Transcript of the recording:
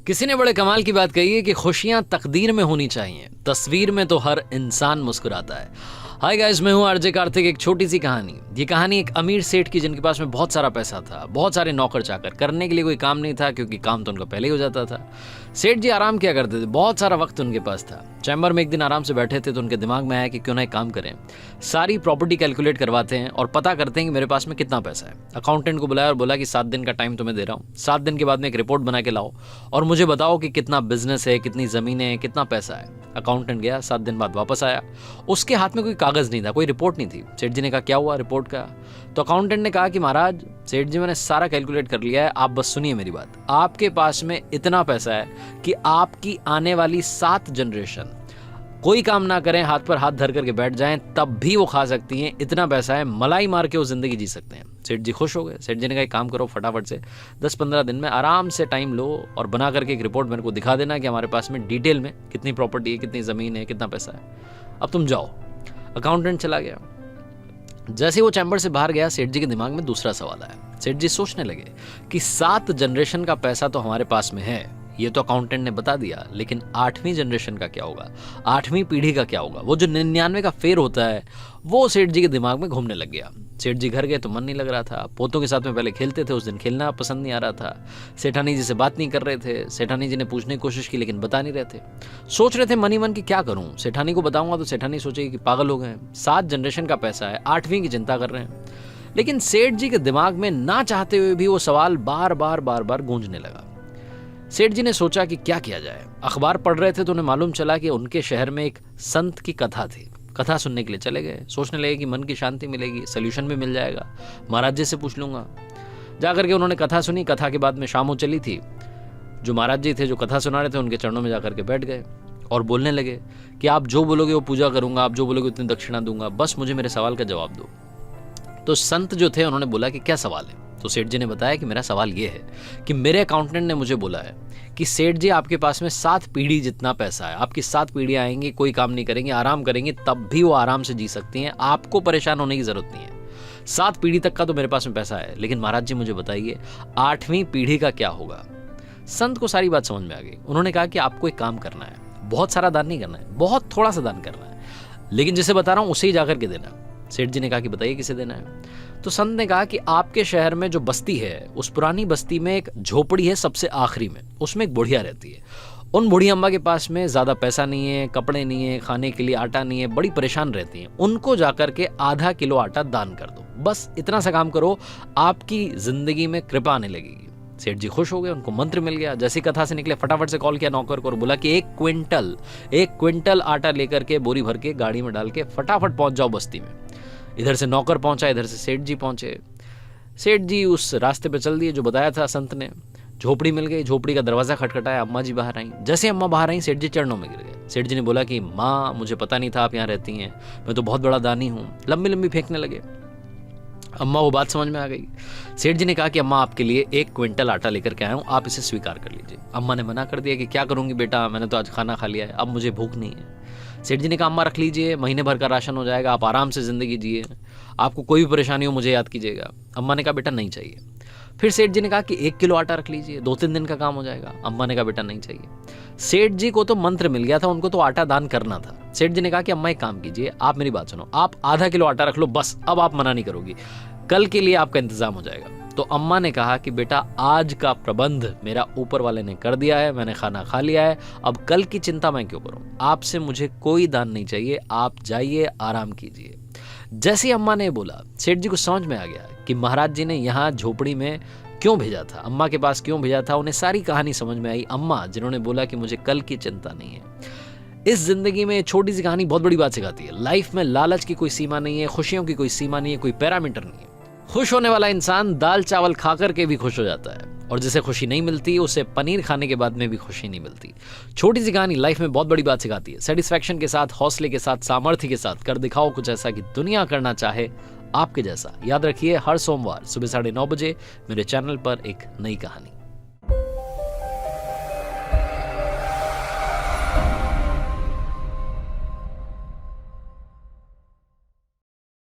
किसी ने बड़े कमाल की बात कही है कि खुशियां तकदीर में होनी चाहिए, तस्वीर में तो हर इंसान मुस्कुराता है। हाय गाइस, मैं हूं आरजे कार्तिक। एक छोटी सी कहानी। ये कहानी एक अमीर सेठ की, जिनके पास में बहुत सारा पैसा था, बहुत सारे नौकर चाकर, करने के लिए कोई काम नहीं था क्योंकि काम तो उनका पहले ही हो जाता था। सेठ जी आराम किया करते थे, बहुत सारा वक्त उनके पास था। चैम्बर में एक दिन आराम से बैठे थे तो उनके दिमाग में आया कि क्यों ना एक काम करें, सारी प्रॉपर्टी कैलकुलेट करवाते हैं और पता करते हैं कि मेरे पास में कितना पैसा है। अकाउंटेंट को बुलाया और बोला कि 7 दिन का टाइम तुम्हें दे रहा हूँ, 7 दिन के बाद में एक रिपोर्ट बना के लाओ और मुझे बताओ कि कितना बिजनेस है, कितनी ज़मीनें हैं, कितना पैसा है। अकाउंटेंट गया, 7 दिन बाद वापस आया। उसके हाथ में कोई कागज़ नहीं था, कोई रिपोर्ट नहीं थी। सेठ जी ने कहा क्या हुआ रिपोर्ट का? तो अकाउंटेंट ने कहा कि महाराज, सेठ जी मैंने सारा कैलकुलेट कर लिया है, आप बस सुनिए मेरी बात। आपके पास में इतना पैसा है कि आपकी आने वाली 7 जनरेशन कोई काम ना करें, हाथ पर हाथ धर करके बैठ जाएं, तब भी वो खा सकती हैं। इतना पैसा है, मलाई मार के वो जिंदगी जी सकते हैं। सेठ जी खुश हो गए। सेठ जी ने कहा एक काम करो, फटाफट से 10-15 दिन में आराम से टाइम लो और बना करके एक रिपोर्ट मेरे को दिखा देना कि हमारे पास में डिटेल में कितनी प्रॉपर्टी है, कितनी ज़मीन है, कितना पैसा है। अब तुम जाओ। अकाउंटेंट चला गया। जैसे वो चैम्बर से बाहर गया, सेठ जी के दिमाग में दूसरा सवाल आया। सेठ जी सोचने लगे कि 7 जनरेशन का पैसा तो हमारे पास में है, ये तो अकाउंटेंट ने बता दिया, लेकिन 8वीं जनरेशन का क्या होगा, 8वीं पीढ़ी का क्या होगा? वो जो 99 का फेर होता है, वो सेठ जी के दिमाग में घूमने लग गया। सेठ जी घर गए तो मन नहीं लग रहा था। पोतों के साथ में पहले खेलते थे, उस दिन खेलना पसंद नहीं आ रहा था। सेठानी जी से बात नहीं कर रहे थे। सेठानी जी ने पूछने की कोशिश की लेकिन बता नहीं रहे थे। सोच रहे थे मन ही मन कि क्या करूं, सेठानी को बताऊंगा तो सेठानी सोचेगी कि पागल हो गए हैं, 7 जनरेशन का पैसा है, 8वीं की चिंता कर रहे हैं। लेकिन सेठ जी के दिमाग में ना चाहते हुए भी वो सवाल बार बार गूंजने लगा। सेठ जी ने सोचा कि क्या किया जाए। अखबार पढ़ रहे थे तो उन्हें मालूम चला कि उनके शहर में एक संत की कथा थी। कथा सुनने के लिए चले गए। सोचने लगे कि मन की शांति मिलेगी, सोल्यूशन भी मिल जाएगा, महाराज जी से पूछ लूंगा। जाकर के उन्होंने कथा सुनी। कथा के बाद में शाम हो चली थी। जो महाराज जी थे, जो कथा सुना रहे थे, उनके चरणों में जाकर के बैठ गए और बोलने लगे कि आप जो बोलोगे वो पूजा करूंगा, आप जो बोलोगे उतनी दक्षिणा दूंगा, बस मुझे मेरे सवाल का जवाब दो। तो संत जो थे उन्होंने बोला कि क्या सवाल है? तो सेठ जी ने बताया कि मेरा सवाल ये है कि मेरे अकाउंटेंट ने मुझे बोला है कि सेठ जी आपके पास में 7 पीढ़ी जितना पैसा है, आपकी 7 पीढ़ियां आएंगी, कोई काम नहीं करेंगे, आराम करेंगी, तब भी वो आराम से जी सकती हैं, आपको परेशान होने की जरूरत नहीं है। 7 पीढ़ी तक का तो मेरे पास में पैसा है, लेकिन महाराज जी मुझे बताइए 8वीं पीढ़ी का क्या होगा? संत को सारी बात समझ में आ गई। उन्होंने कहा कि आपको एक काम करना है, बहुत सारा दान नहीं करना है, बहुत थोड़ा सा दान करना है, लेकिन जिसे बता रहा हूं उसे ही जाकर के देना। सेठ जी ने कहा कि बताइए किसे देना है? तो संत ने कहा कि आपके शहर में जो बस्ती है, उस पुरानी बस्ती में एक झोपड़ी है सबसे आखिरी में, उसमें एक बुढ़िया रहती है। उन बुढ़ी अम्मा के पास में ज्यादा पैसा नहीं है, कपड़े नहीं है, खाने के लिए आटा नहीं है, बड़ी परेशान रहती हैं। उनको जाकर के आधा किलो आटा दान कर दो, बस इतना सा काम करो, आपकी जिंदगी में कृपा आने लगेगी। सेठ जी खुश हो गए, उनको मंत्र मिल गया। जैसी कथा से निकले, फटाफट से कॉल किया नौकर को और बोला कि 1 क्विंटल आटा लेकर के बोरी भर के गाड़ी में डाल के फटाफट पहुंच जाओ बस्ती में। इधर से नौकर पहुंचा, इधर से सेठ जी पहुंचे। सेठ जी उस रास्ते पे चल दिए जो बताया था संत ने। झोपड़ी मिल गई, झोपड़ी का दरवाजा खटखटाया, अम्मा जी बाहर आई। जैसे अम्मा बाहर आई, सेठ जी चरणों में गिर गए। सेठ जी ने बोला कि माँ, मुझे पता नहीं था आप यहाँ रहती हैं, मैं तो बहुत बड़ा दानी हूँ। लंबी लंबी फेंकने लगे। अम्मा वो बात समझ में आ गई। सेठ जी ने कहा कि अम्मा, आपके लिए 1 क्विंटल आटा लेकर के आया हूँ, आप इसे स्वीकार कर लीजिए। अम्मा ने मना कर दिया कि क्या करूंगी बेटा, मैंने तो आज खाना खा लिया है, अब मुझे भूख नहीं है। सेठ जी ने कहा अम्मा रख लीजिए, महीने भर का राशन हो जाएगा, आप आराम से जिंदगी जिए, आपको कोई भी परेशानी हो मुझे याद कीजिएगा। अम्मा ने कहा बेटा नहीं चाहिए। फिर सेठ जी ने कहा कि 1 किलो आटा रख लीजिए, 2-3 दिन का काम हो जाएगा। अम्मा ने कहा बेटा नहीं चाहिए। सेठ जी को तो मंत्र मिल गया था, उनको तो आटा दान करना था। सेठ जी ने कहा कि अम्मा एक काम कीजिए, आप मेरी बात सुनो, आप आधा किलो आटा रख लो, बस अब आप मना नहीं करोगी, कल के लिए आपका इंतजाम हो जाएगा। तो अम्मा ने कहा कि बेटा आज का प्रबंध मेरा ऊपर वाले ने कर दिया है, मैंने खाना खा लिया है, अब कल की चिंता मैं क्यों करूं, आपसे मुझे कोई दान नहीं चाहिए, आप जाइए आराम कीजिए। जैसे अम्मा ने बोला, सेठ जी को समझ में आ गया कि महाराज जी ने यहाँ झोपड़ी में क्यों भेजा था, अम्मा के पास क्यों भेजा था। उन्हें सारी कहानी समझ में आई। अम्मा जिन्होंने बोला कि मुझे कल की चिंता नहीं है। इस जिंदगी में छोटी सी कहानी बहुत बड़ी बात सिखाती है। लाइफ में लालच की कोई सीमा नहीं है, खुशियों की कोई सीमा नहीं है, कोई पैरामीटर नहीं है। खुश होने वाला इंसान दाल चावल खा करके भी खुश हो जाता है, और जिसे खुशी नहीं मिलती उसे पनीर खाने के बाद में भी खुशी नहीं मिलती। छोटी सी कहानी लाइफ में बहुत बड़ी बात सिखाती है। सेटिस्फैक्शन के साथ, हौसले के साथ, सामर्थ्य के साथ कर दिखाओ कुछ ऐसा कि दुनिया करना चाहे आपके जैसा। याद रखिए, हर सोमवार सुबह 9:30 बजे मेरे चैनल पर एक नई कहानी।